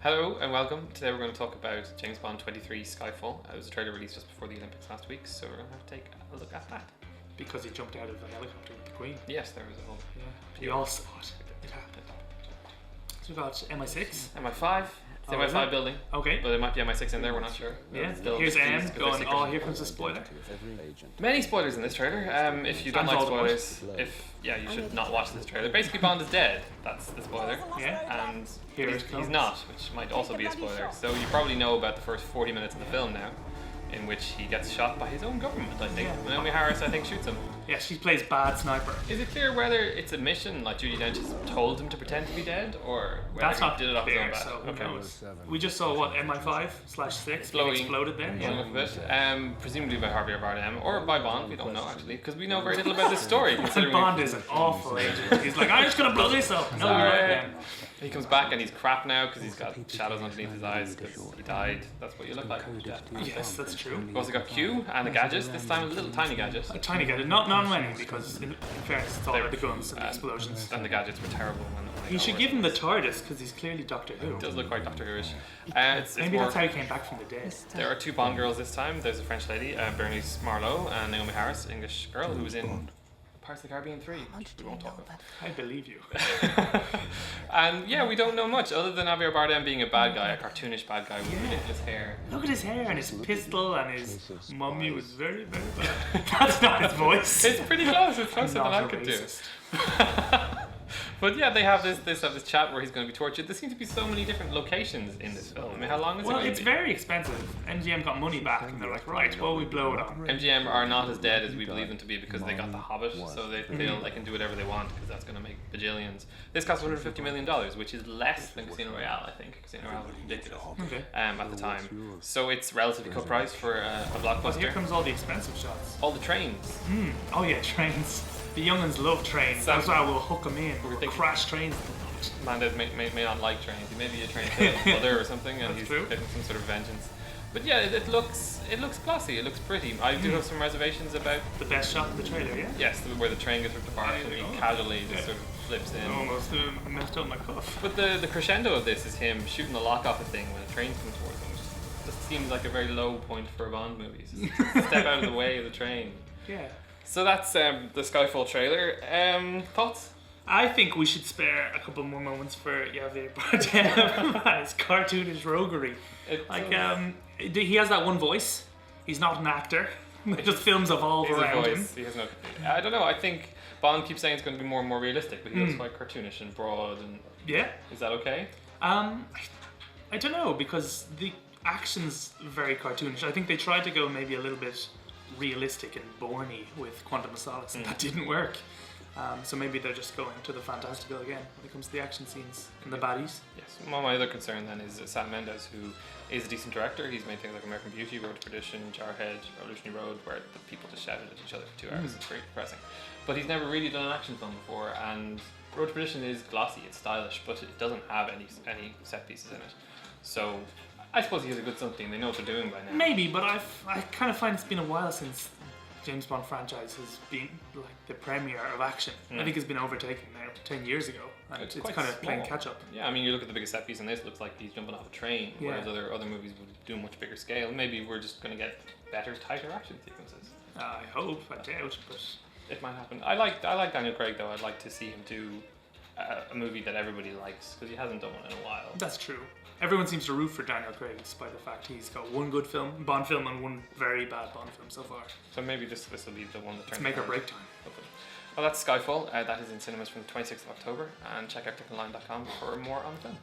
Hello and welcome. Today we're going to talk about James Bond 23 Skyfall. It was a trailer released just before the Olympics last week, so we're going to have to take a look at that. Because he jumped out of a helicopter with the Queen. Yes, there was a whole... Yeah, we all saw it. It happened. So we've got MI6. MI5. It's the MI5 building. Okay. But it might be MI6 in there, we're not sure. Yeah, Still here's M going, oh, here comes comes a spoiler. Many spoilers in this trailer. If you don't like spoilers, you should not watch this trailer. Basically, Bond is dead. That's the spoiler. Yeah. And Here he's not, which might also be a spoiler. So you probably know about the first 40 minutes of the film now, in which he gets shot by his own government, I think. Yeah. Naomi Harris, I think, shoots him. Yeah, she plays bad sniper. Is it clear whether it's a mission, like Judi Dench has told him to pretend to be dead, or whether That's not he did it off his own fair, bat? so who Okay. knows? We just saw, what, MI5/6 Blowing. exploded then? Yeah, a little bit. Presumably by Javier Bardem, or by Bond, we don't know actually, because we know very little about this story. And Bond is an awful agent. He's like, I'm just gonna blow this up. No, Sorry. right then. He comes back and he's crap now because he's got shadows underneath his eyes because he died. That's what you look like. Yeah. Yes, that's true. We've also got Q and a gadget, this time a little tiny gadget. A tiny gadget, not many, because in fairness, it's all about the guns and the explosions. And the gadgets were terrible when You should give him the TARDIS because he's clearly Doctor Who. It does look quite Doctor Who-ish. Maybe that's how he came back from the dead. There are two Bond girls this time. There's a French lady, Bernice Marlowe, and Naomi Harris, English girl, who was in Pirates of the Caribbean 3, which we won't talk about. I believe you. And yeah, we don't know much other than Javier Bardem being a bad guy, a cartoonish bad guy with ridiculous hair. Look at his hair and his pistol and his mummy was very, very bad. That's not his voice. It's pretty close. It's closer than I could do. But yeah, they have this chat where he's going to be tortured. There seem to be so many different locations in this film. I mean, how long is it? Well, going it's to be? very expensive. MGM got money back and they're like, right, well, we blow it on. MGM are not as dead as we believe them to be because they got The Hobbit, so they feel they can do whatever they want because that's going to make bajillions. This cost $150 million, which is less than Casino Royale, I think. Casino Royale was ridiculous at the time. So it's relatively cut price for a blockbuster. But here comes all the expensive shots. All the trains. Oh yeah, trains. The young'uns love trains. That's why we'll hook them in. We'll crash trains. Mandez may not like trains. He may be a train mother or something, and he's getting some sort of vengeance. But yeah, it looks glossy. It looks pretty. I do have some reservations about the best shot in the trailer. Yeah. Yes, where the train gets ripped apart and he casually just sort of flips in. Almost messed up my cuff. But the crescendo of this is him shooting the lock off a thing when a train's coming towards him. Just seems like a very low point for a Bond movie. Step out of the way of the train. Yeah. So that's the Skyfall trailer. Thoughts? I think we should spare a couple more moments for Javier Bardem and his cartoonish roguery. He has that one voice. He's not an actor. Just films evolve around him. He has no. I don't know. I think Bond keeps saying it's going to be more and more realistic, but he looks quite cartoonish and broad. And yeah. Is that okay? I don't know, because the action's very cartoonish. I think they tried to go maybe a little bit realistic and Bourne-y with Quantum of Solace, and that didn't work. So maybe they're just going to the fantastical again when it comes to the action scenes and the baddies. Yes. Well, my other concern then is Sam Mendes, who is a decent director. He's made things like American Beauty, Road to Perdition, Jarhead, Revolutionary Road, where the people just shouted at each other for 2 hours. It's very depressing. But he's never really done an action film before, and Road to Perdition is glossy, it's stylish, but it doesn't have any set pieces in it. So I suppose he has a good something. They know what they're doing by now. Maybe, but I kind of find it's been a while since James Bond franchise has been like the premiere of action. I think it's been overtaken now 10 years ago, and it's kind of playing catch up. Yeah, I mean, you look at the biggest set piece in this, it looks like he's jumping off a train, whereas other movies would do much bigger scale. Maybe we're just going to get better, tighter action sequences. I hope, I doubt, but it might happen. I like Daniel Craig though. I'd like to see him do a movie that everybody likes, because he hasn't done one in a while. That's true. Everyone seems to root for Daniel Craig despite the fact he's got one good Bond film, and one very bad Bond film so far. So maybe this will be the one that turns. It's make or break time. Hopefully. Well, that's Skyfall. That is in cinemas from the 26th of October, and check out ticketonline.com for more on the film.